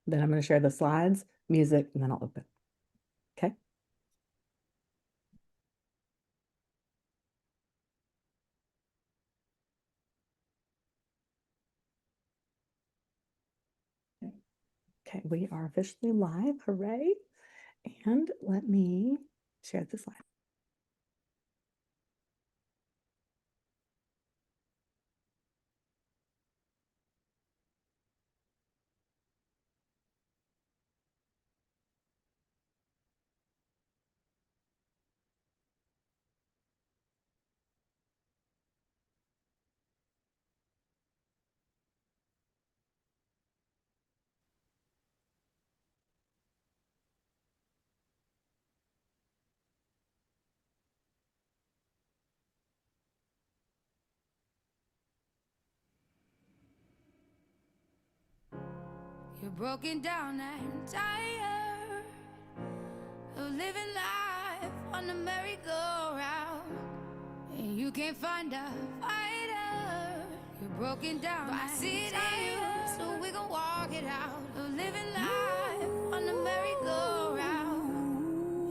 Then I'm going to share the slides, music, and then I'll open. Okay. Okay, we are officially live. Hooray. And let me share the slide. You're broken down and tired of living life on the merry-go-round, and you can't find a fighter. You're broken down and tired, so we gon' walk it out. Of living life on the merry-go-round,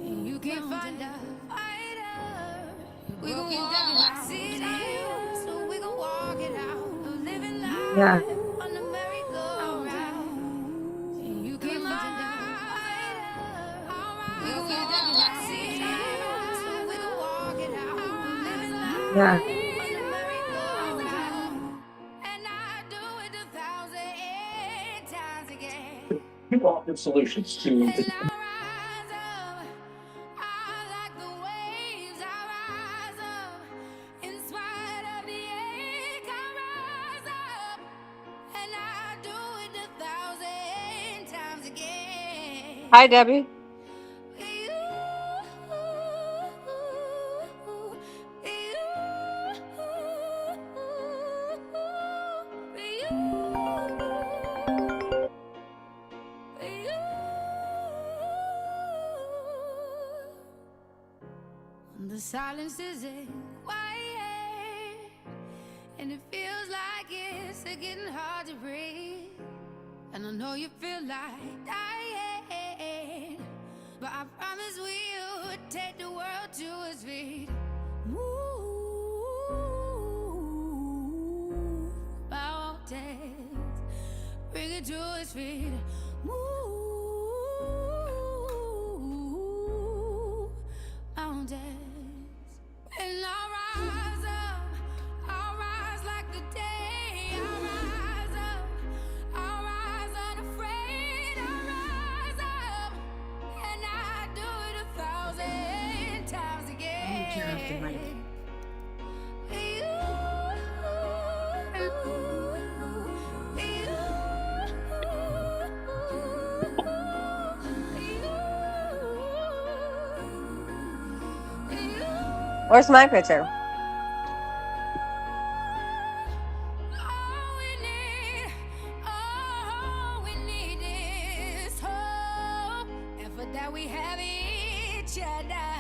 and you can't find a fighter. We gon' walk it out. So we gon' walk it out. Of living life on the merry-go-round. Yeah. You offer solutions to the Hi, Debbie. The silence isn't quiet, and it feels like it's getting hard to breathe. And I know you feel like dying, but I promise we'll take the world to its feet. Move mountains, bring it to its feet. Move mountains. And I'll rise up, I'll rise like the day. I'll rise up, I'll rise unafraid. I'll rise up, and I do it 1,000 times again. Where's my picture? All we need is hope, and for that we have each other,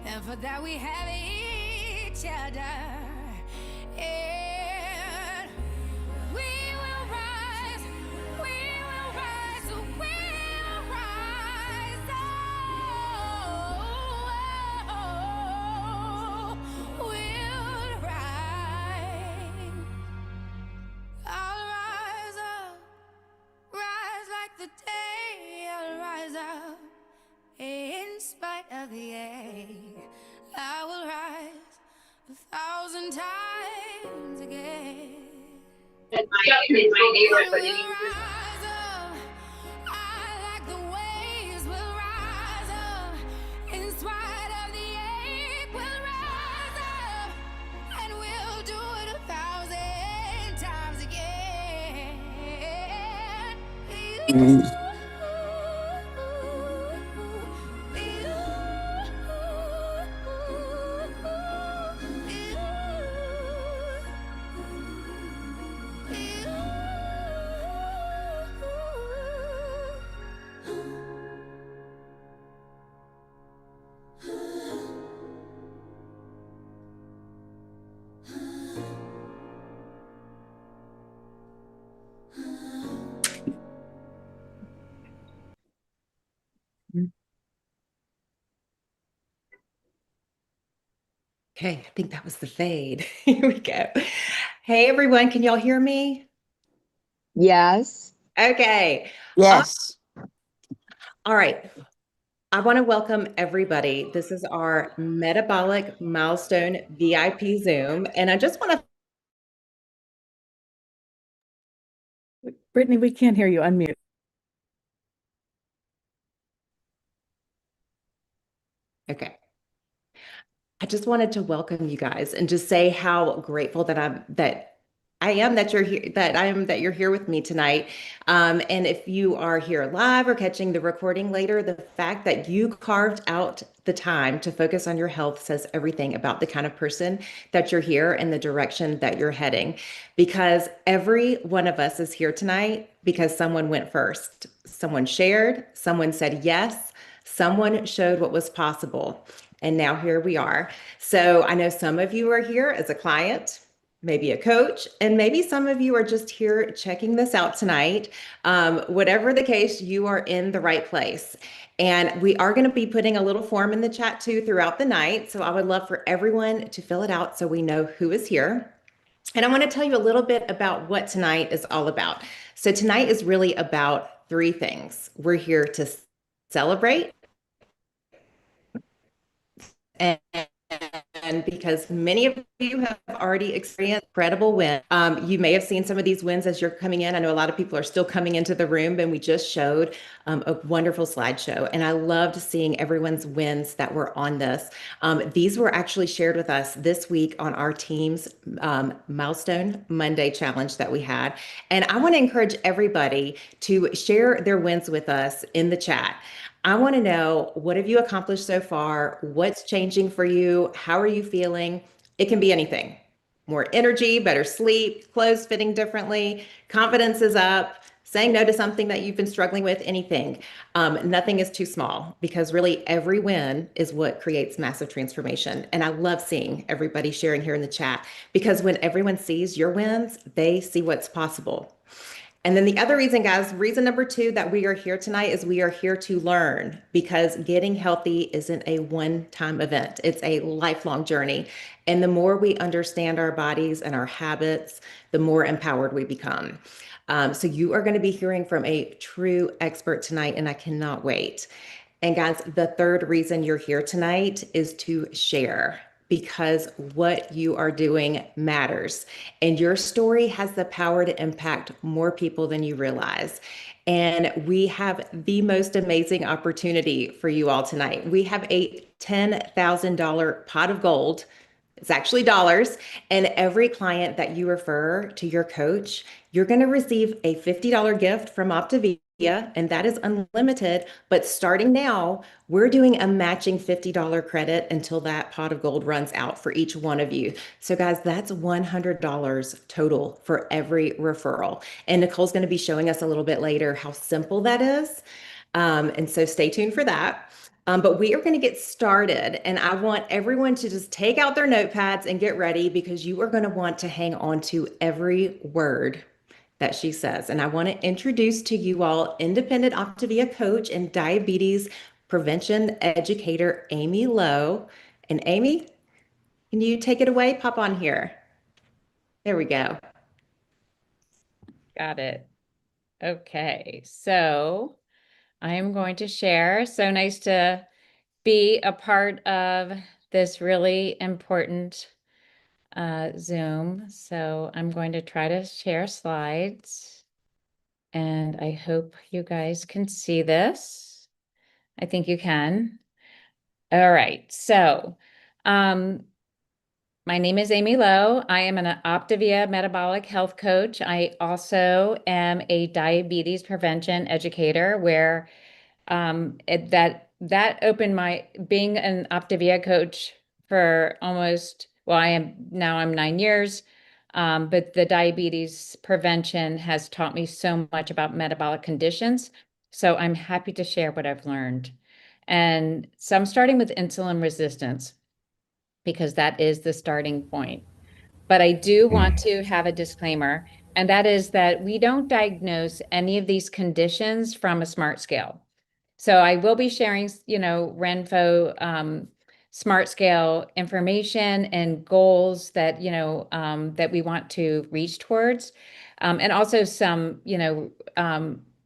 and for that we have each other. And we will rise, we will rise, we will rise. We'll rise. I'll rise up, rise like the day. I'll rise up in spite of the ache. I will rise 1,000 times again. in my neighborhood. We'll rise up. I like the waves. We'll rise up in spite of the ache. We'll rise up, and we'll do it 1,000 times again. Okay, I think that was the fade. Here we go. Hey everyone, can y'all hear me? Yes. Okay. Yes. All right. I want to welcome everybody. This is our Metabolic Milestone VIP Zoom. And I just want Brittany, we can't hear you. Unmute. okay. I just wanted to welcome you guys and just say how grateful that I am that you're here, that you're here with me tonight. And if you are here live or catching the recording later, the fact that you carved out the time to focus on your health says everything about the kind of person that you're here and the direction that you're heading. Because every one of us is here tonight because someone went first, someone shared, someone said yes, someone showed what was possible. And now here we are. So I know some of you are here as a client, maybe a coach, and maybe some of you are just here checking this out tonight. Whatever the case, you are in the right place. And we are going to be putting a little form in the chat too throughout the night. So I would love for everyone to fill it out so we know who is here. And I want to tell you a little bit about what tonight is all about. So tonight is really about three things. We're here to celebrate, and because many of you have already experienced incredible wins. You may have seen some of these wins as you're coming in. I know a lot of people are still coming into the room, and we just showed a wonderful slideshow. And I loved seeing everyone's wins that were on this. These were actually shared with us this week on our team's Milestone Monday challenge that we had. And I want to encourage everybody to share their wins with us in the chat. I want to know, what have you accomplished so far? What's changing for you? How are you feeling? It can be anything. More energy, better sleep, clothes fitting differently, confidence is up, saying no to something that you've been struggling with, anything. Nothing is too small, because really every win is what creates massive transformation. And I love seeing everybody sharing here in the chat, because when everyone sees your wins, they see what's possible. And then the other reason, guys, reason number two that we are here tonight is we are here to learn, because getting healthy isn't a one-time event. It's a lifelong journey. And the more we understand our bodies and our habits, the more empowered we become. So you are going to be hearing from a true expert tonight, and I cannot wait. And guys, the third reason you're here tonight is to share, because what you are doing matters. And your story has the power to impact more people than you realize. And we have the most amazing opportunity for you all tonight. We have a $10,000 pot of gold. It's actually dollars. And every client that you refer to your coach, you're going to receive a $50 gift from Optavia, and that is unlimited. But starting now, we're doing a matching $50 credit until that pot of gold runs out for each one of you. So, guys, that's $100 total for every referral. And Nicole's going to be showing us a little bit later how simple that is. And so stay tuned for that. But we are going to get started, and I want everyone to just take out their notepads and get ready, because you are going to want to hang on to every word that she says. And I want to introduce to you all independent Optavia coach and diabetes prevention educator, Amy Lowe. And Amy, can you take it away? Pop on here. There we go. Got it. Okay, so I am going to share. So nice to be a part of this really important Zoom. So I'm going to try to share slides, and I hope you guys can see this. I think you can. All right, so my name is Amy Lowe. I am an Optavia metabolic health coach. I also am a diabetes prevention educator, where that opened my being an Optavia coach for almost, well, I'm 9 years. But the diabetes prevention has taught me so much about metabolic conditions. So I'm happy to share what I've learned. And so I'm starting with insulin resistance, because that is the starting point. But I do want to have a disclaimer, and that is that we don't diagnose any of these conditions from a smart scale. So I will be sharing, Renfo smart scale information and goals that, that we want to reach towards. And also some,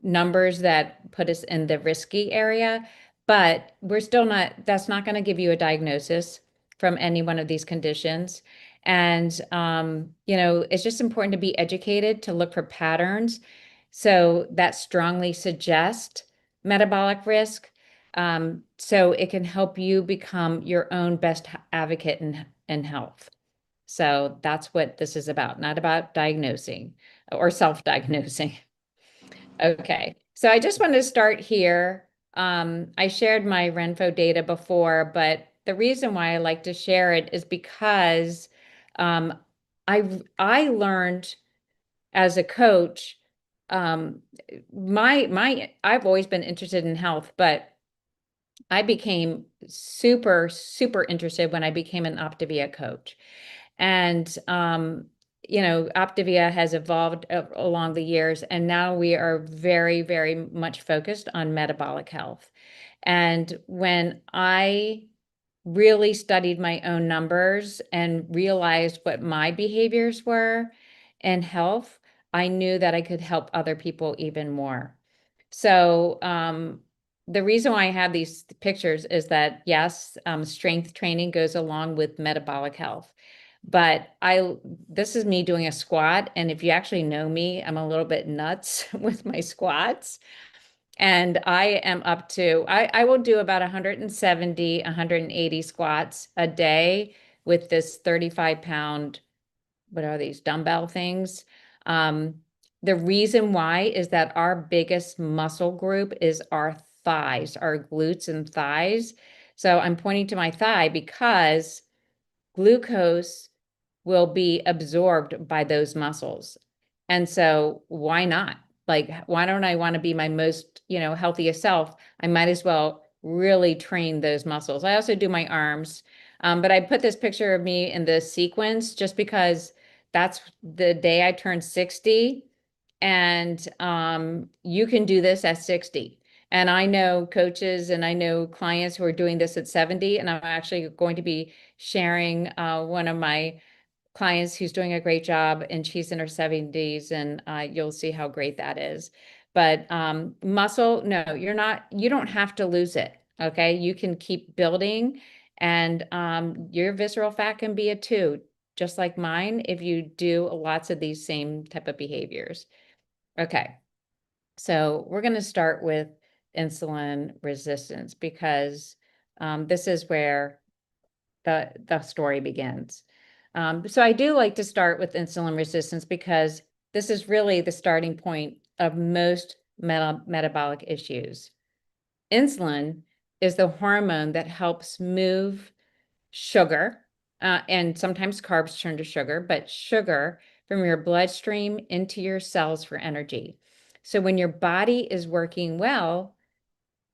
numbers that put us in the risky area, but we're still not, that's not going to give you a diagnosis from any one of these conditions. And, it's just important to be educated, to look for patterns. So that strongly suggest metabolic risk. So it can help you become your own best advocate in health. So that's what this is about, not about diagnosing or self-diagnosing. Okay, so I just wanted to start here. I shared my Renfo data before, but the reason why I like to share it is because um, I learned as a coach, I've always been interested in health, but I became super interested when I became an Optavia coach. And, Optavia has evolved along the years, and now we are very much focused on metabolic health. And when I really studied my own numbers and realized what my behaviors were in health, I knew that I could help other people even more. So, the reason why I have these pictures is that yes, strength training goes along with metabolic health. But this is me doing a squat. And if you actually know me, I'm a little bit nuts with my squats. And I am up to, I will do about 170, 180 squats a day with this 35-pound, what are these, dumbbell things? Um, the reason why is that our biggest muscle group is our thighs, our glutes and thighs. So I'm pointing to my thigh because glucose will be absorbed by those muscles. And so why not? Like, why don't I want to be my most, healthiest self? I might as well really train those muscles. I also do my arms. But I put this picture of me in the sequence just because that's the day I turned 60. And you can do this at 60. And I know coaches and I know clients who are doing this at 70. And I'm actually going to be sharing one of my clients who's doing a great job, and she's in her 70s, and you'll see how great that is. But muscle, no, you don't have to lose it. Okay. You can keep building, and your visceral fat can be a 2, just like mine, if you do lots of these same type of behaviors. Okay. So we're going to start with insulin resistance because this is where the story begins. So I do like to start with insulin resistance because this is really the starting point of most metabolic issues. Insulin is the hormone that helps move sugar, and sometimes carbs turn to sugar, but sugar from your bloodstream into your cells for energy. So when your body is working well,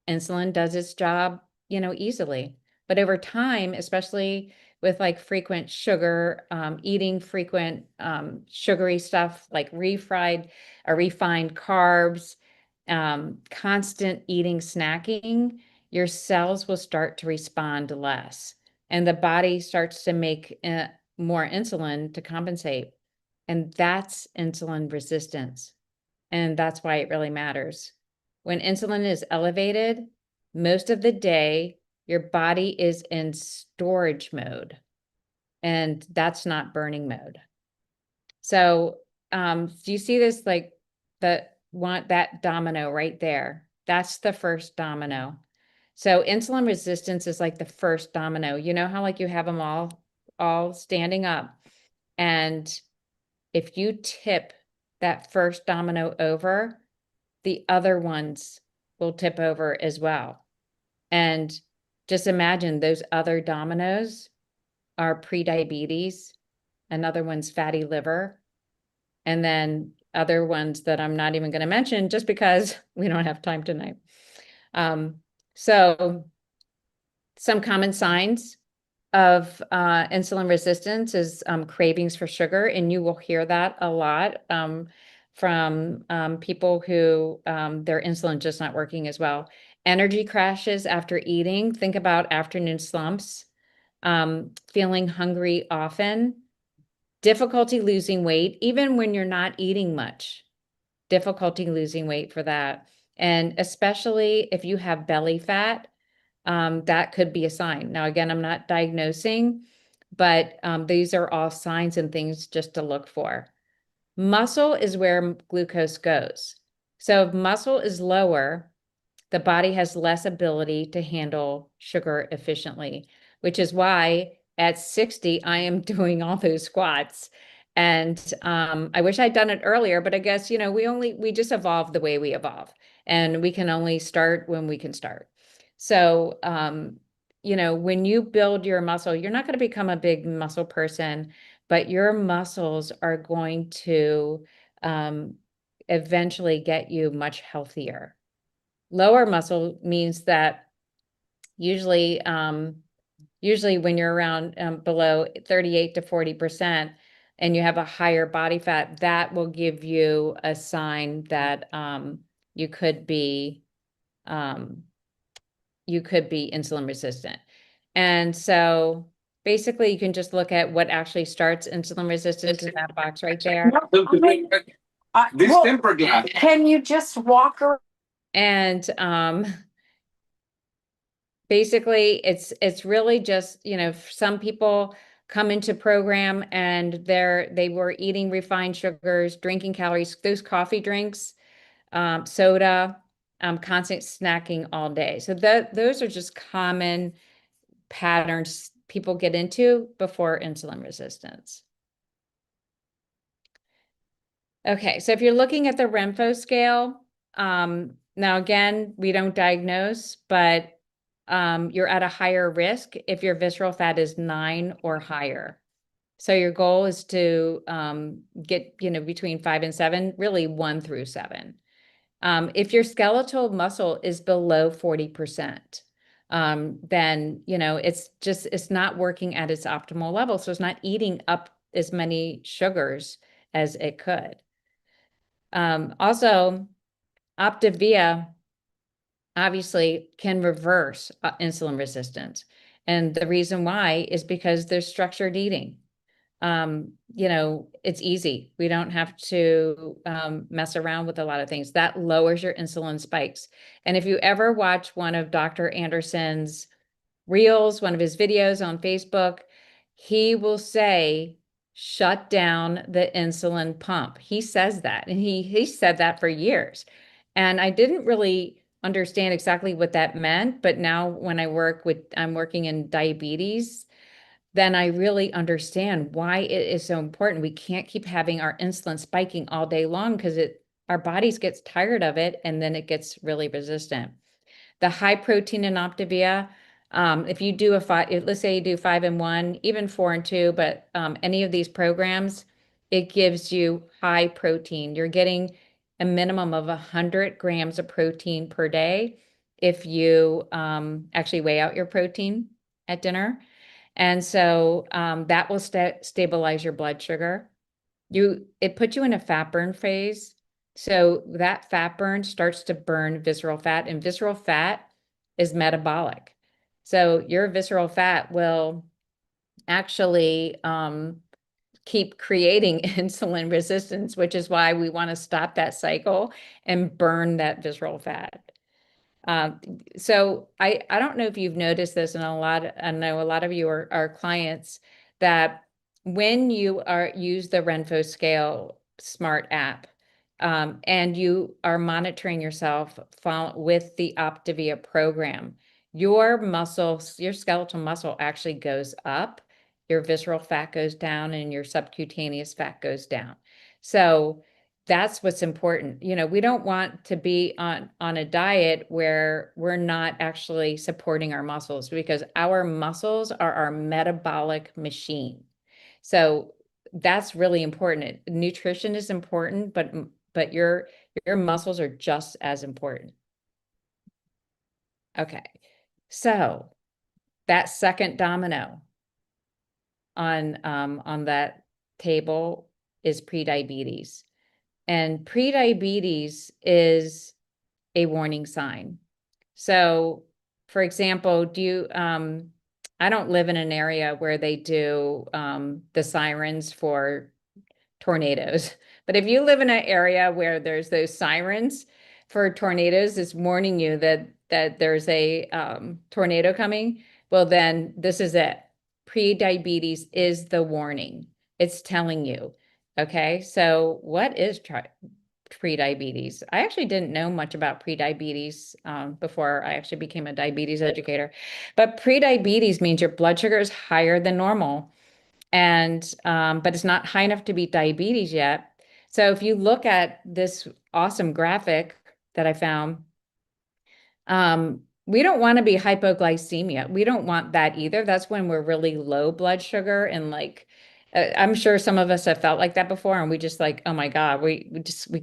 insulin does its job, easily. But over time, especially with like frequent sugar, eating frequent sugary stuff like refried or refined carbs, constant eating, snacking, your cells will start to respond less. And the body starts to make more insulin to compensate. And that's insulin resistance. And that's why it really matters. When insulin is elevated, most of the day, your body is in storage mode, and that's not burning mode. So, do you see this, like that domino right there? That's the first domino. So insulin resistance is like the first domino. You know how like you have them all standing up, and if you tip that first domino over, the other ones will tip over as well. And just imagine those other dominoes are prediabetes, another one's fatty liver, and then other ones that I'm not even going to mention just because we don't have time tonight. So some common signs of insulin resistance is cravings for sugar, and you will hear that a lot from people who their insulin just not working as well. Energy crashes after eating. Think about afternoon slumps. feeling hungry often, difficulty losing weight, even when you're not eating much, difficulty losing weight for that. And especially if you have belly fat, that could be a sign. Now, again, I'm not diagnosing, but these are all signs and things just to look for. Muscle is where glucose goes. So if muscle is lower, the body has less ability to handle sugar efficiently, which is why at 60, I am doing all those squats. And I wish I'd done it earlier, but I guess, we just evolve the way we evolve, and we can only start when we can start. So, when you build your muscle, you're not going to become a big muscle person, but your muscles are going to eventually get you much healthier. Lower muscle means that usually, when you're around below 38 to 40% and you have a higher body fat, that will give you a sign that you could be insulin resistant. And so basically you can just look at what actually starts insulin resistance in that box right there. This temper glass. Can you just walk around? And basically it's really just, some people come into program and they were eating refined sugars, drinking calories, those coffee drinks, soda, constant snacking all day. So those are just common patterns people get into before insulin resistance. Okay, so if you're looking at the Renpho scale, now again, we don't diagnose, but you're at a higher risk if your visceral fat is 9 or higher. So your goal is to get, between 5 and 7, really 1 through 7. If your skeletal muscle is below 40%, then, it's not working at its optimal level. So it's not eating up as many sugars as it could. Also, Optavia obviously can reverse insulin resistance. And the reason why is because there's structured eating. It's easy. We don't have to mess around with a lot of things. That lowers your insulin spikes. And if you ever watch one of Dr. Anderson's reels, one of his videos on Facebook, he will say, shut down the insulin pump. He says that, and he said that for years. And I didn't really understand exactly what that meant, but now when I'm working in diabetes, then I really understand why it is so important. We can't keep having our insulin spiking all day long because our bodies gets tired of it, and then it gets really resistant. The high protein in Optavia, if you do let's say you do 5 and 1, even 4 and 2, but any of these programs, it gives you high protein. You're getting a minimum of 100 grams of protein per day if you actually weigh out your protein at dinner. And so that will stabilize your blood sugar. It puts you in a fat burn phase. So that fat burn starts to burn visceral fat, and visceral fat is metabolic. So your visceral fat will actually keep creating insulin resistance, which is why we want to stop that cycle and burn that visceral fat. So I don't know if you've noticed this, and I know a lot of you are clients, that when you use the Renpho Scale Smart app, and you are monitoring yourself with the Optavia program, your skeletal muscle actually goes up, your visceral fat goes down, and your subcutaneous fat goes down. So that's what's important. We don't want to be on a diet where we're not actually supporting our muscles, because our muscles are our metabolic machine. So that's really important. Nutrition is important, but your muscles are just as important. Okay. So that second domino on that table is prediabetes. And prediabetes is a warning sign. So, for example, I don't live in an area where they do the sirens for tornadoes. But if you live in an area where there's those sirens for tornadoes, it's warning you that there's a tornado coming. Well, then this is it. Pre-diabetes is the warning. It's telling you. Okay, so what is pre-diabetes? I actually didn't know much about pre-diabetes before I actually became a diabetes educator. But pre-diabetes means your blood sugar is higher than normal, and but it's not high enough to be diabetes yet. So if you look at this awesome graphic that I found, we don't want to be hypoglycemia. We don't want that either. That's when we're really low blood sugar, and like I'm sure some of us have felt like that before, and we just like, oh my God, we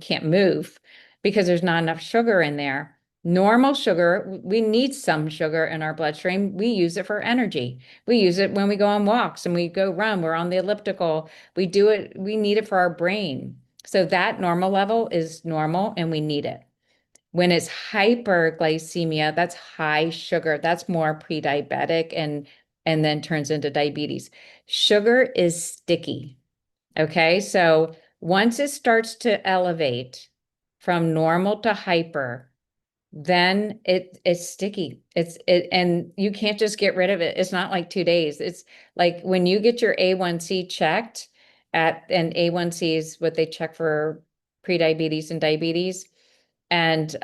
can't move because there's not enough sugar in there. Normal sugar, we need some sugar in our bloodstream. We use it for energy. We use it when we go on walks and we go run. We're on the elliptical. We do it. We need it for our brain. So that normal level is normal and we need it. When it's hyperglycemia, that's high sugar. That's more pre-diabetic and then turns into diabetes. Sugar is sticky. Okay, so once it starts to elevate from normal to hyper, then it's sticky. And you can't just get rid of it. It's not like 2 days. It's like when you get your A1C checked and A1C is what they check for prediabetes and diabetes. And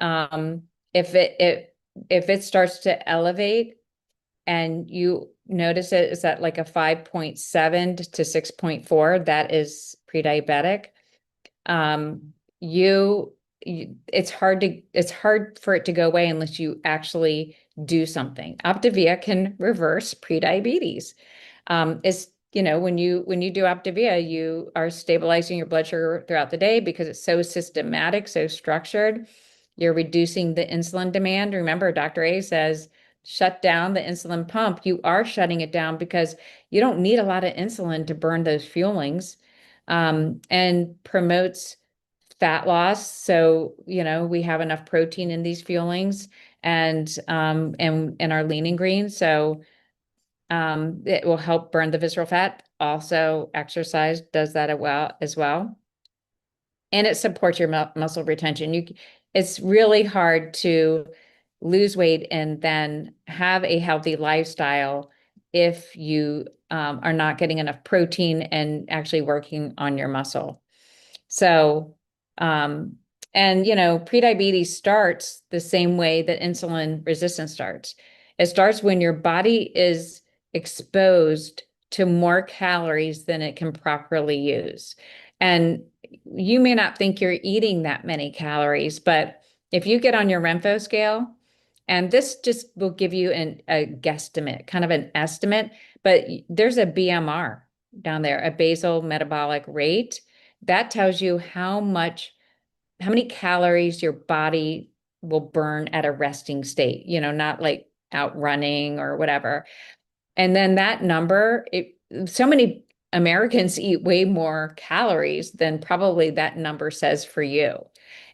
if it starts to elevate and you notice it is at like a 5.7 to 6.4, that is pre-diabetic. Um, it's hard for it to go away unless you actually do something. Optavia can reverse pre-diabetes. It's, when you do Optavia, you are stabilizing your blood sugar throughout the day because it's so systematic, so structured. You're reducing the insulin demand. Remember, Dr. A says, shut down the insulin pump. You are shutting it down because you don't need a lot of insulin to burn those fuelings, and promotes fat loss. So, we have enough protein in these fuelings and our lean and green. So, it will help burn the visceral fat. Also, exercise does that as well. And it supports your muscle retention. It's really hard to lose weight and then have a healthy lifestyle if you are not getting enough protein and actually working on your muscle. So, and prediabetes starts the same way that insulin resistance starts. It starts when your body is exposed to more calories than it can properly use. And you may not think you're eating that many calories, but if you get on your Renpho scale, and this just will give you a guesstimate, kind of an estimate, but there's a BMR down there, a basal metabolic rate. That tells you how many calories your body will burn at a resting state, not like out running or whatever. And then that number, so many Americans eat way more calories than probably that number says for you.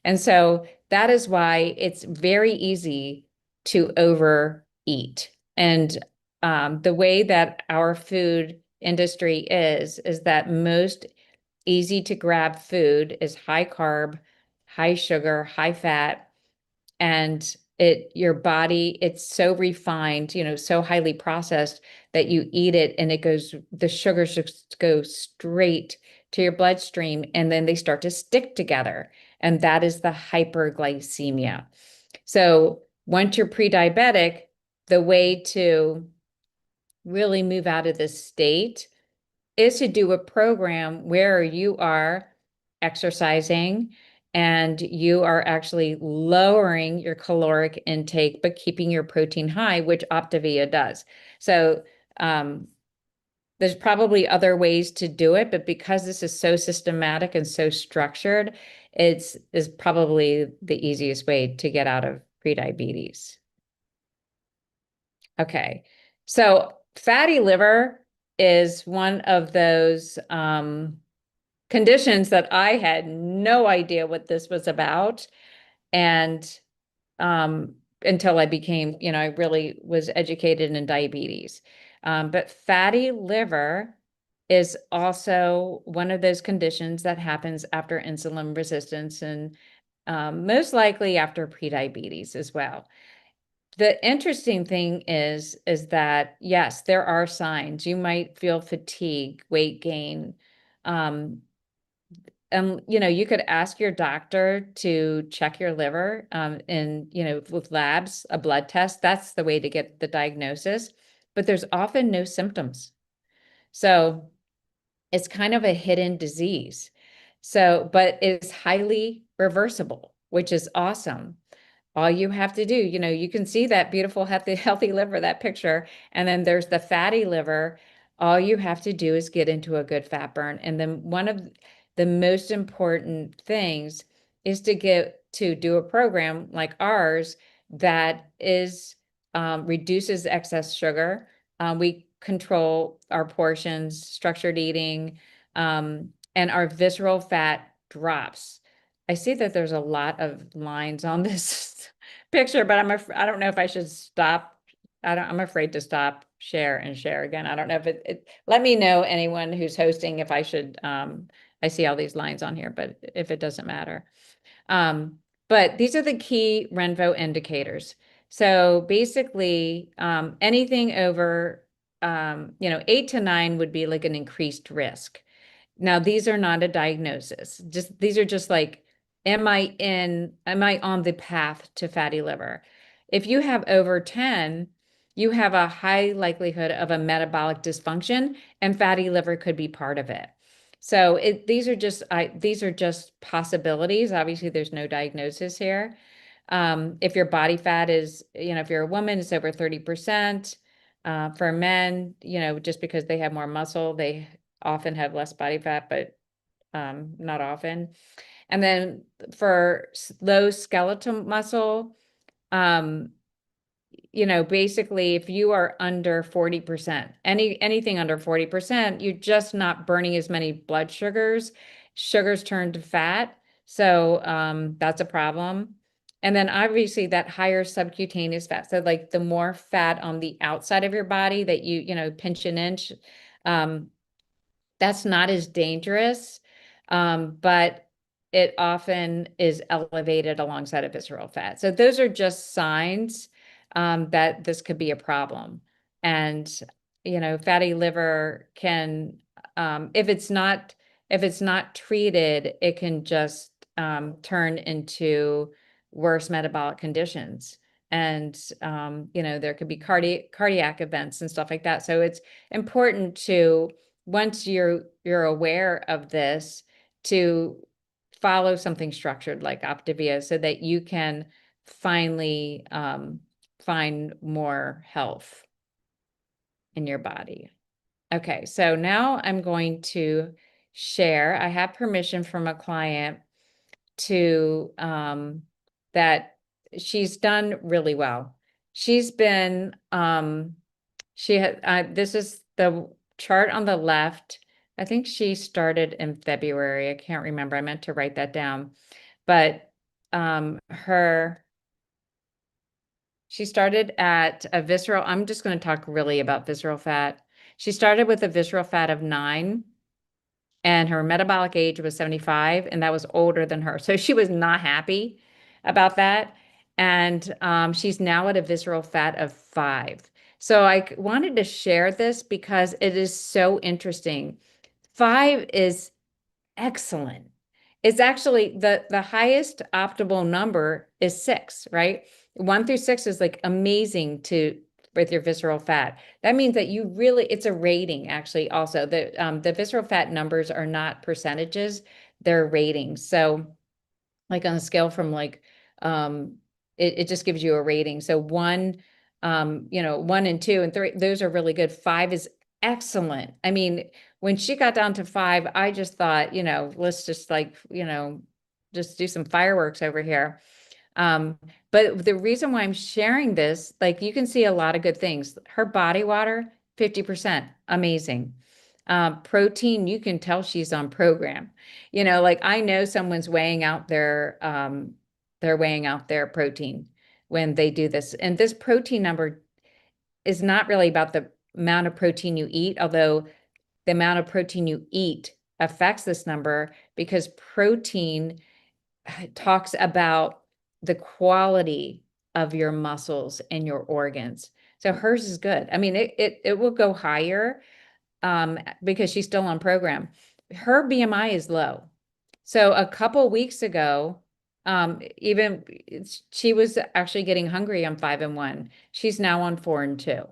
And so that is why it's very easy to overeat. And the way that our food industry is that most easy to grab food is high carb, high sugar, high fat, and your body, it's so refined, so highly processed that you eat it and the sugars just go straight to your bloodstream and then they start to stick together. And that is the hyperglycemia. So once you're pre-diabetic, the way to really move out of this state is to do a program where you are exercising and you are actually lowering your caloric intake, but keeping your protein high, which Optavia does. So there's probably other ways to do it, but because this is so systematic and so structured, is probably the easiest way to get out of prediabetes. Okay, so fatty liver is one of those conditions that I had no idea what this was about. And until I became, I really was educated in diabetes. But fatty liver is also one of those conditions that happens after insulin resistance and most likely after prediabetes as well. The interesting thing is that, yes, there are signs. You might feel fatigue, weight gain. You could ask your doctor to check your liver with labs, a blood test. That's the way to get the diagnosis. But there's often no symptoms. So it's kind of a hidden disease. But it's highly reversible, which is awesome. All you have to do, you can see that beautiful, healthy liver, that picture, and then there's the fatty liver. All you have to do is get into a good fat burn. And then one of the most important things is to get to do a program like ours that reduces excess sugar. We control our portions, structured eating, and our visceral fat drops. I see that there's a lot of lines on this picture, but I don't know if I should stop. I'm afraid to stop, share and share again. I don't know if let me know, anyone who's hosting, if I should, I see all these lines on here, but if it doesn't matter. But these are the key Renvo indicators. So basically, anything over, 8 to 9 would be like an increased risk. Now, these are not a diagnosis. These are just like, am I on the path to fatty liver? If you have over 10, you have a high likelihood of a metabolic dysfunction, and fatty liver could be part of it. So these are just possibilities. Obviously, there's no diagnosis here. If your body fat is, if you're a woman, it's over 30%. For men, just because they have more muscle, they often have less body fat, but not often. And then for low skeletal muscle, basically if you are under 40%, anything under 40%, you're just not burning as many blood sugars. Sugars turn to fat. So that's a problem. And then obviously that higher subcutaneous fat. So like the more fat on the outside of your body that pinch an inch, that's not as dangerous, but it often is elevated alongside of visceral fat. So those are just signs that this could be a problem. And, fatty liver can, if it's not treated, it can just turn into worse metabolic conditions. And, there could be cardiac events and stuff like that. So it's important to, once you're aware of this, to follow something structured like Optavia so that you can finally find more health in your body. Okay, so now I'm going to share. I have permission from a client to that she's done really well. She's been this is the chart on the left. I think she started in February. I can't remember. I meant to write that down. But she started at a visceral, I'm just going to talk really about visceral fat. She started with a visceral fat of 9, and her metabolic age was 75, and that was older than her. So she was not happy about that. And she's now at a visceral fat of 5. So I wanted to share this because it is so interesting. 5 is excellent. It's actually the highest optimal number is 6, right? 1 through 6 is like amazing with your visceral fat. That means that it's a rating actually also. The visceral fat numbers are not percentages, they're ratings. So like on a scale from like, it just gives you a rating. So 1, 1 and 2 and 3, those are really good. 5 is excellent. I mean, when she got down to 5, I just thought, let's just just do some fireworks over here. But the reason why I'm sharing this, like you can see a lot of good things. Her body water, 50%, amazing. Protein, you can tell she's on program. Like I know someone's weighing out they're weighing out their protein when they do this. And this protein number is not really about amount of protein you eat, although the amount of protein you eat affects this number because protein talks about the quality of your muscles and your organs. So hers is good. I mean, it will go higher because she's still on program. Her BMI is low. So a couple weeks ago, even she was actually getting hungry on 5-1. She's now on 4-2.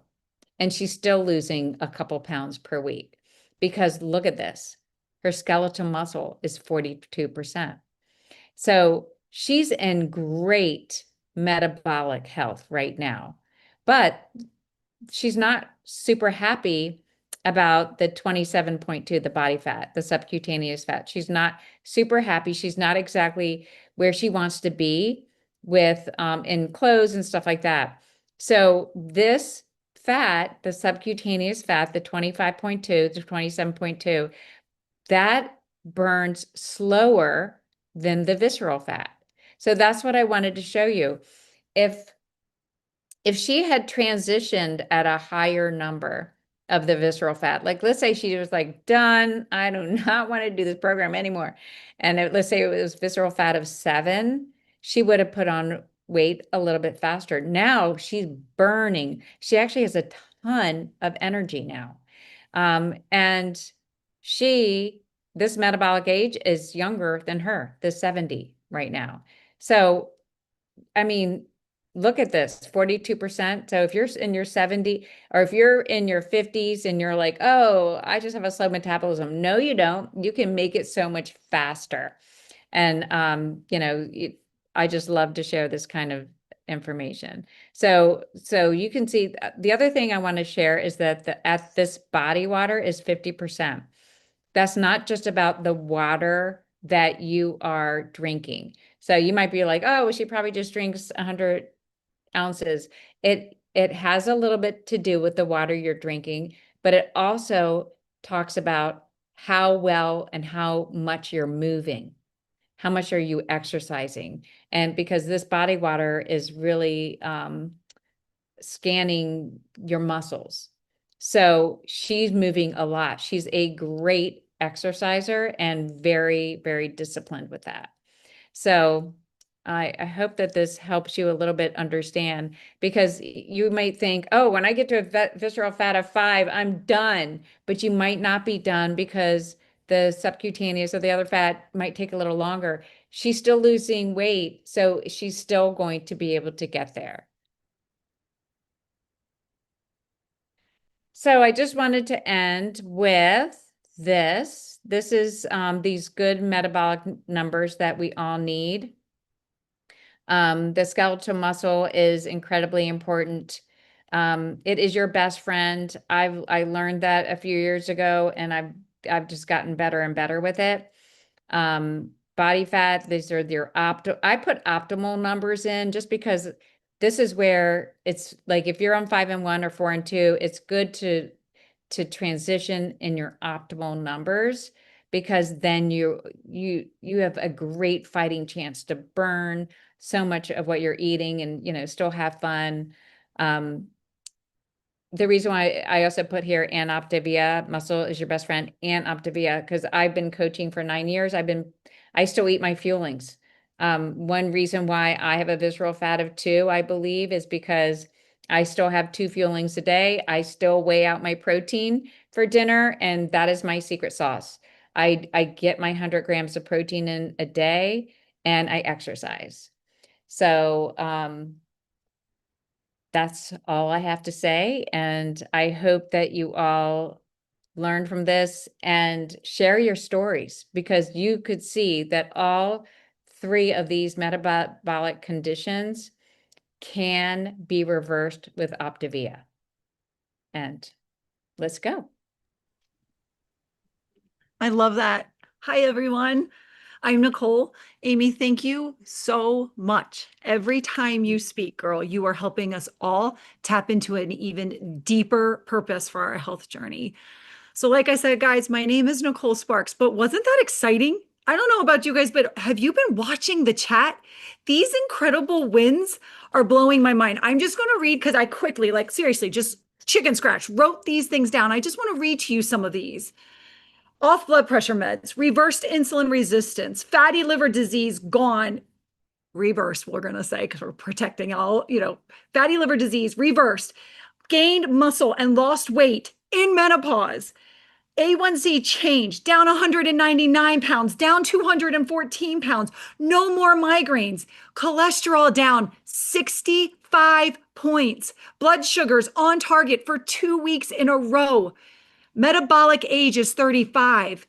And she's still losing a couple pounds per week because look at this. Her skeletal muscle is 42%. So she's in great metabolic health right now, but she's not super happy about the 27.2, the body fat, the subcutaneous fat. She's not super happy. She's not exactly where she wants to be with in clothes and stuff like that. So this fat, the subcutaneous fat, the 25.2 to 27.2, that burns slower than the visceral fat. So that's what I wanted to show you. If she had transitioned at a higher number of the visceral fat, like let's say she was like, done, I do not want to do this program anymore. And let's say it was visceral fat of 7, she would have put on weight a little bit faster. Now she's burning. She actually has a ton of energy now. And this metabolic age is younger than her, the 70 right now. So, I mean, look at this, 42%. So if you're in your 70 or if you're in your 50s and you're like, oh, I just have a slow metabolism. No, you don't. You can make it so much faster. And, I just love to share this kind of information. So you can see the other thing I want to share is that at this body water is 50%. That's not just about the water that you are drinking. So you might be like, oh, well, she probably just drinks 100 ounces. It has a little bit to do with the water you're drinking, but it also talks about how well and how much you're moving. How much are you exercising? And because this body water is really scanning your muscles. So she's moving a lot. She's a great exerciser and very, very disciplined with that. So I hope that this helps you a little bit understand, because you might think, oh, when I get to a visceral fat of 5, I'm done. But you might not be done because the subcutaneous or the other fat might take a little longer. She's still losing weight, so she's still going to be able to get there. So I just wanted to end with this. This is these good metabolic numbers that we all need. The skeletal muscle is incredibly important. It is your best friend. I learned that a few years ago, and I've just gotten better and better with it. Body fat, these are your I put optimal numbers in just because this is where it's like if you're on 5-1 or 4-2, it's good to transition in your optimal numbers, because then you have a great fighting chance to burn so much of what you're eating and still have fun. The reason why I also put here and Optavia, muscle is your best friend, and Optavia, because I've been coaching for 9 years. I still eat my fuelings. One reason why I have a visceral fat of 2, I believe, is because I still have 2 fuelings a day. I still weigh out my protein for dinner, and that is my secret sauce. I get my 100 grams of protein in a day, and I exercise. So that's all I have to say. And I hope that you all learn from this and share your stories, because you could see that all 3 of these metabolic conditions can be reversed with Optavia. And let's go. I love that. Hi, everyone. I'm Nicole. Amy, thank you so much. Every time you speak, girl, you are helping us all tap into an even deeper purpose for our health journey. So like I said, guys, my name is Nicole Sparks, but wasn't that exciting? I don't know about you guys, but have you been watching the chat? These incredible wins are blowing my mind. I'm just going to read because I quickly, like seriously, just chicken scratch, wrote these things down. I just want to read to you some of these. Off blood pressure meds, reversed insulin resistance, fatty liver disease gone, reversed, we're going to say, because we're protecting all, fatty liver disease reversed, gained muscle and lost weight in menopause. A1C changed, down 199 pounds, down 214 pounds, no more migraines, cholesterol down 65 points, blood sugars on target for 2 weeks in a row. Metabolic age is 35,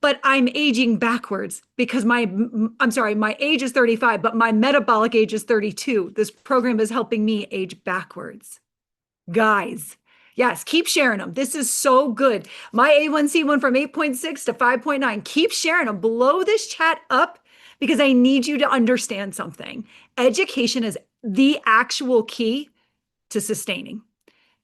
but I'm aging backwards because my age is 35, but my metabolic age is 32. This program is helping me age backwards. Guys, yes, keep sharing them. This is so good. My A1C went from 8.6 to 5.9. Keep sharing them. Blow this chat up because I need you to understand something. Education is the actual key to sustaining.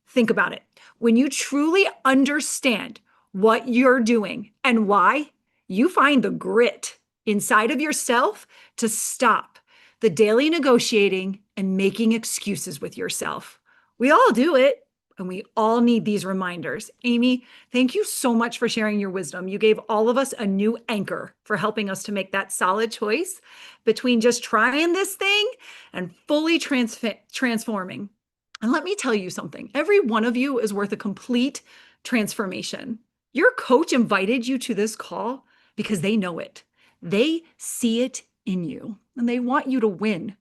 Think about it. When you truly understand what you're doing and why, you find the grit inside of yourself to stop the daily negotiating and making excuses with yourself. We all do it, and we all need these reminders. Amy, thank you so much for sharing your wisdom. You gave all of us a new anchor for helping us to make that solid choice between just trying this thing and fully transforming. And let me tell you something. Every one of you is worth a complete transformation. Your coach invited you to this call because they know it. They see it in you, and they want you to win.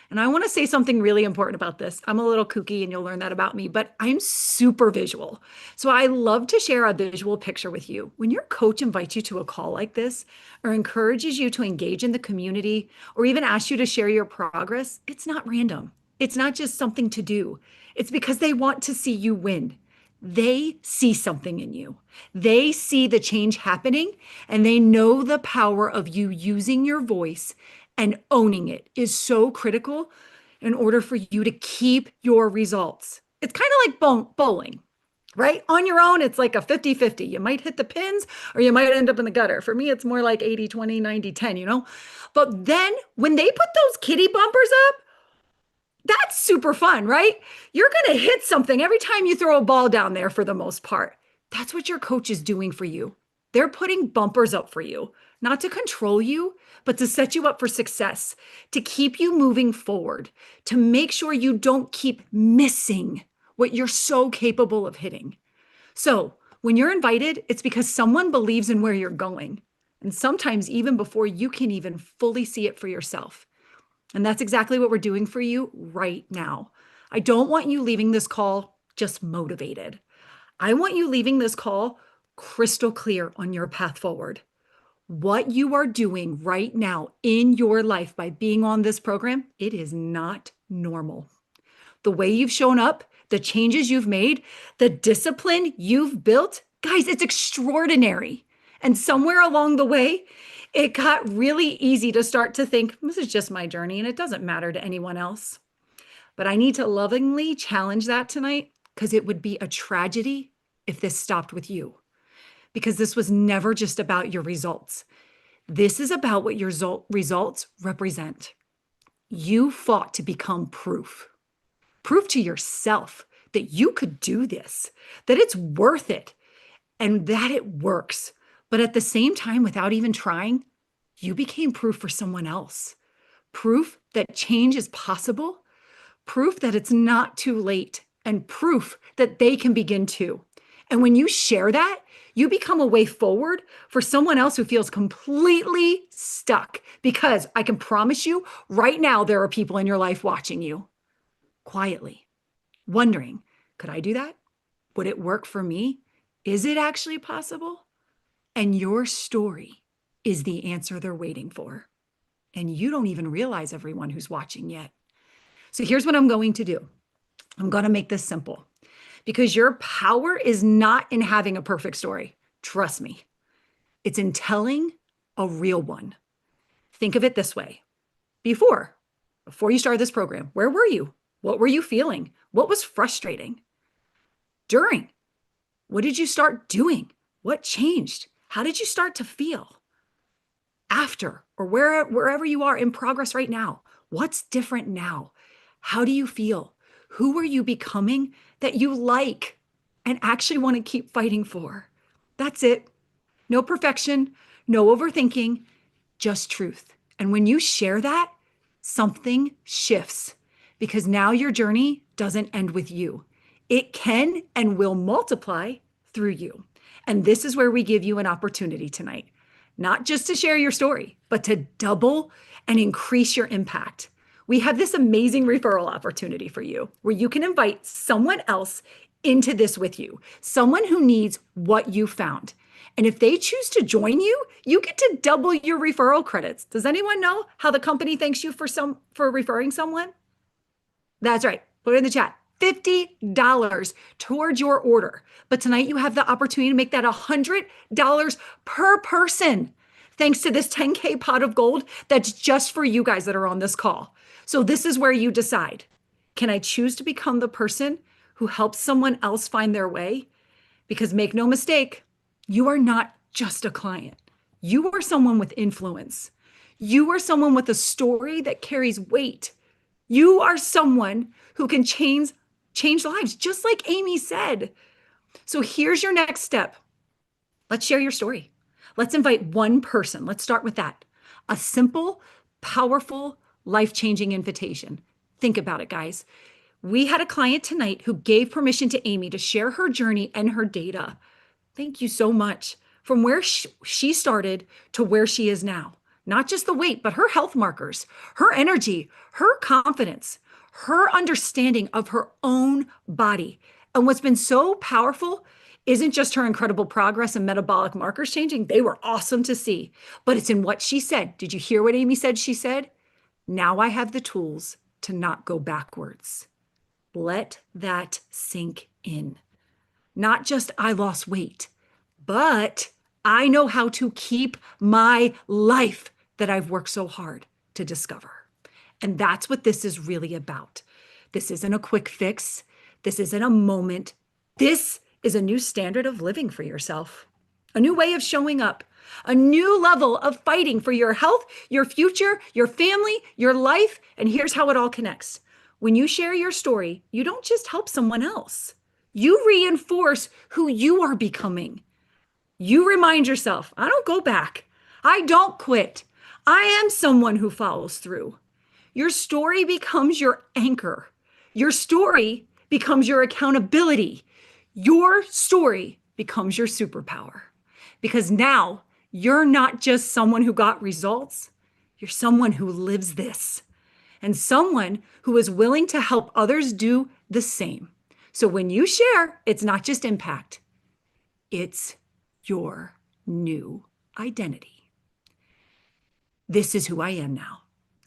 And I want to say something really important about this. I'm a little kooky, and you'll learn that about me, but I'm super visual. So I love to share a visual picture with you. When your coach invites you to a call like this, or encourages you to engage in the community, or even asks you to share your progress, it's not random. It's not just something to do. It's because they want to see you win. They see something in you. They see the change happening, and they know the power of you using your voice and owning it is so critical in order for you to keep your results. It's kind of like bowling, right? On your own, it's like a 50-50. You might hit the pins or you might end up in the gutter. For me, it's more like 80-20, 90-10, But then when they put those kitty bumpers up, that's super fun, right? You're going to hit something every time you throw a ball down there for the most part. That's what your coach is doing for you. They're putting bumpers up for you, not to control you, but to set you up for success, to keep you moving forward, to make sure you don't keep missing what you're so capable of hitting. So when you're invited, it's because someone believes in where you're going, and sometimes even before you can even fully see it for yourself. And that's exactly what we're doing for you right now. I don't want you leaving this call just motivated. I want you leaving this call crystal clear on your path forward. What you are doing right now in your life by being on this program, it is not normal. The way you've shown up, the changes you've made, the discipline you've built, guys, it's extraordinary. And somewhere along the way, it got really easy to start to think, this is just my journey and it doesn't matter to anyone else. But I need to lovingly challenge that tonight because it would be a tragedy if this stopped with you. Because this was never just about your results. This is about what your results represent. You fought to become proof. Proof to yourself that you could do this, that it's worth it, and that it works. But at the same time, without even trying, you became proof for someone else. Proof that change is possible, proof that it's not too late, and proof that they can begin too. And when you share that, you become a way forward for someone else who feels completely stuck. Because I can promise you, right now, there are people in your life watching you quietly, wondering, could I do that? Would it work for me? Is it actually possible? And your story is the answer they're waiting for. And you don't even realize everyone who's watching yet. So here's what I'm going to do. I'm going to make this simple because your power is not in having a perfect story. Trust me. It's in telling a real one. Think of it this way. Before you started this program, where were you? What were you feeling? What was frustrating? During, what did you start doing? What changed? How did you start to feel? After, or wherever you are in progress right now, what's different now? How do you feel? Who are you becoming that you like and actually want to keep fighting for? That's it. No perfection, no overthinking, just truth. And when you share that, something shifts because now your journey doesn't end with you. It can and will multiply through you. And this is where we give you an opportunity tonight, not just to share your story, but to double and increase your impact. We have this amazing referral opportunity for you where you can invite someone else into this with you, someone who needs what you found. And if they choose to join you, you get to double your referral credits. Does anyone know how the company thanks you for referring someone? That's right. Put it in the chat. $50 towards your order. But tonight you have the opportunity to make that $100 per person. Thanks to this 10K pot of gold that's just for you guys that are on this call. So this is where you decide. Can I choose to become the person who helps someone else find their way? Because make no mistake, you are not just a client. You are someone with influence. You are someone with a story that carries weight. You are someone who can change lives, just like Amy said. So here's your next step. Let's share your story. Let's invite one person. Let's start with that. A simple, powerful, life-changing invitation. Think about it, guys. We had a client tonight who gave permission to Amy to share her journey and her data. Thank you so much. From where she started to where she is now. Not just the weight, but her health markers, her energy, her confidence, her understanding of her own body. And what's been so powerful isn't just her incredible progress and metabolic markers changing. They were awesome to see, but it's in what she said. Did you hear what Amy said? She said, now I have the tools to not go backwards. Let that sink in. Not just I lost weight, but I know how to keep my life that I've worked so hard to discover. And that's what this is really about. This isn't a quick fix. This isn't a moment. This is a new standard of living for yourself, a new way of showing up, a new level of fighting for your health, your future, your family, your life. And here's how it all connects. When you share your story, you don't just help someone else. You reinforce who you are becoming. You remind yourself, I don't go back. I don't quit. I am someone who follows through. Your story becomes your anchor. Your story becomes your accountability. Your story becomes your superpower. Because now you're not just someone who got results. You're someone who lives this. And someone who is willing to help others do the same. So when you share, it's not just impact. It's your new identity. This is who I am now.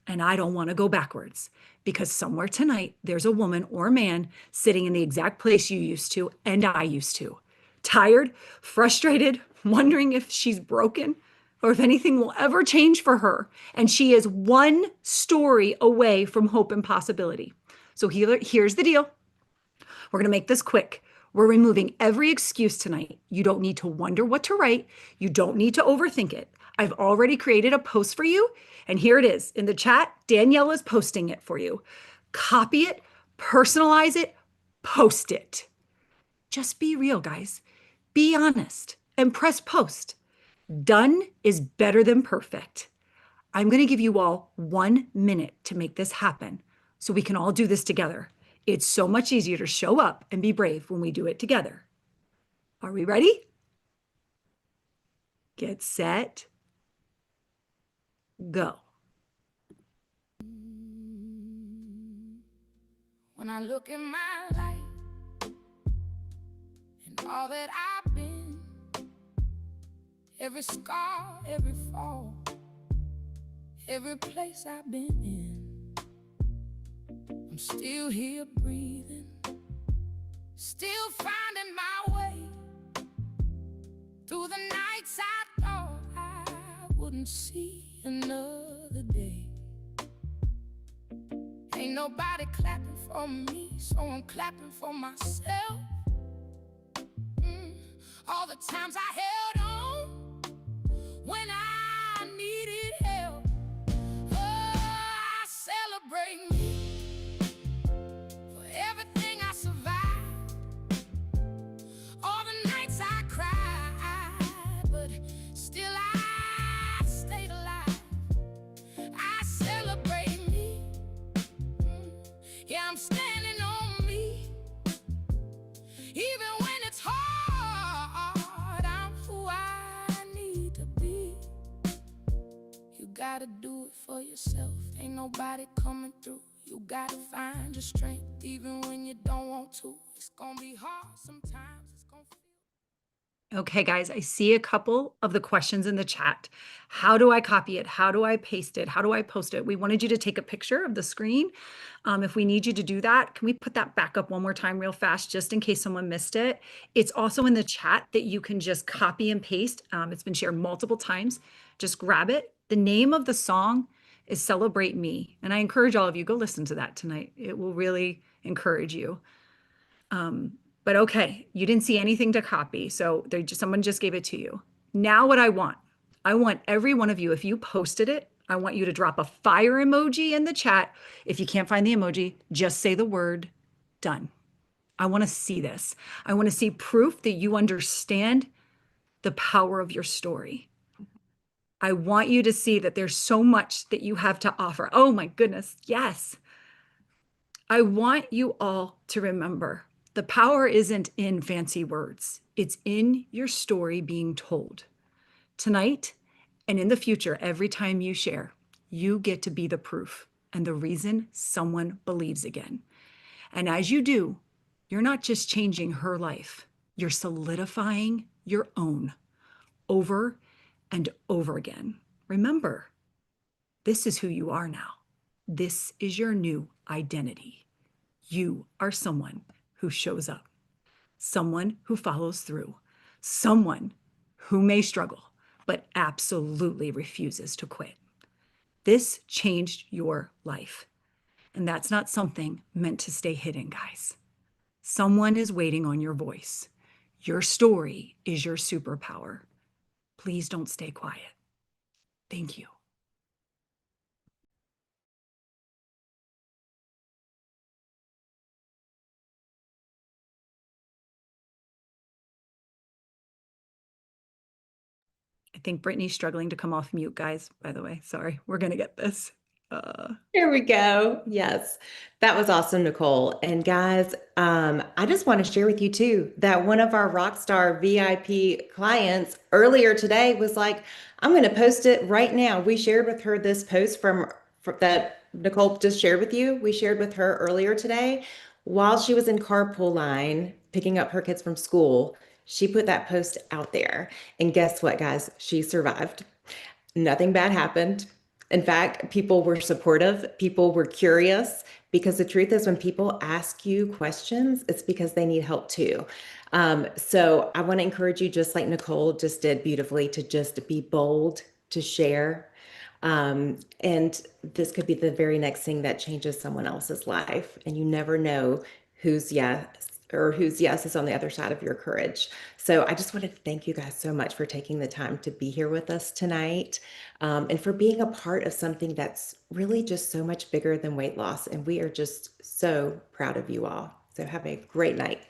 And I don't want to go backwards because somewhere tonight, there's a woman or man sitting in the exact place you used to and I used to. Tired, frustrated, wondering if she's broken or if anything will ever change for her. And she is one story away from hope and possibility. So here's the deal. We're going to make this quick. We're removing every excuse tonight. You don't need to wonder what to write. You don't need to overthink it. I've already created a post for you, and here it is. In the chat, Danielle is posting it for you. Copy it, personalize it, post it. Just be real, guys. Be honest and press post. Done is better than perfect. I'm going to give you all 1 minute to make this happen so we can all do this together. It's so much easier to show up and be brave when we do it together. Are we ready? Get set. Go. When I look at my life and all that I've been, every scar, every fall, every place I've been in, I'm still here breathing, still finding my way through the nights I thought I wouldn't see another day. Ain't nobody clapping for me, so I'm clapping for myself. All the times I held on when I needed help. Oh, I celebrate me for every Yeah, I'm standing on me. Even when it's hard, I'm who I need to be. You gotta do it for yourself. Ain't nobody coming through. You gotta find your strength even when you don't want to. It's gonna be hard sometimes. It's gonna feel. Okay, guys, I see a couple of the questions in the chat. How do I copy it? How do I paste it? How do I post it? We wanted you to take a picture of the screen. If we need you to do that, can we put that back up one more time real fast, just in case someone missed it? It's also in the chat that you can just copy and paste. It's been shared multiple times. Just grab it. The name of the song is Celebrate Me. And I encourage all of you, go listen to that tonight. It will really encourage you. But okay, you didn't see anything to copy. So someone just gave it to you. Now what I want every one of you, if you posted it, I want you to drop a fire emoji in the chat. If you can't find the emoji, just say the word done. I want to see this. I want to see proof that you understand the power of your story. I want you to see that there's so much that you have to offer. Oh my goodness, yes. I want you all to remember the power isn't in fancy words. It's in your story being told. Tonight and in the future, every time you share, you get to be the proof and the reason someone believes again. And as you do, you're not just changing her life, you're solidifying your own over and over again. Remember, this is who you are now. This is your new identity. You are someone who shows up, someone who follows through, someone who may struggle, but absolutely refuses to quit. This changed your life. And that's not something meant to stay hidden, guys. Someone is waiting on your voice. Your story is your superpower. Please don't stay quiet. Thank you. I think Brittany's struggling to come off mute, guys, by the way. Sorry, we're going to get this. Here we go. Yes, that was awesome, Nicole. And guys, I just want to share with you too that one of our Rockstar VIP clients earlier today was like, I'm going to post it right now. We shared with her this post that Nicole just shared with you. We shared with her earlier today while she was in carpool line picking up her kids from school. She put that post out there. And guess what, guys? She survived. Nothing bad happened. In fact, people were supportive, people were curious, because the truth is when people ask you questions, it's because they need help too. So I want to encourage you, just like Nicole just did beautifully, to just be bold, to share. And this could be the very next thing that changes someone else's life. And you never know whose yes is on the other side of your courage. So I just want to thank you guys so much for taking the time to be here with us tonight, and for being a part of something that's really just so much bigger than weight loss. And we are just so proud of you all. So have a great night.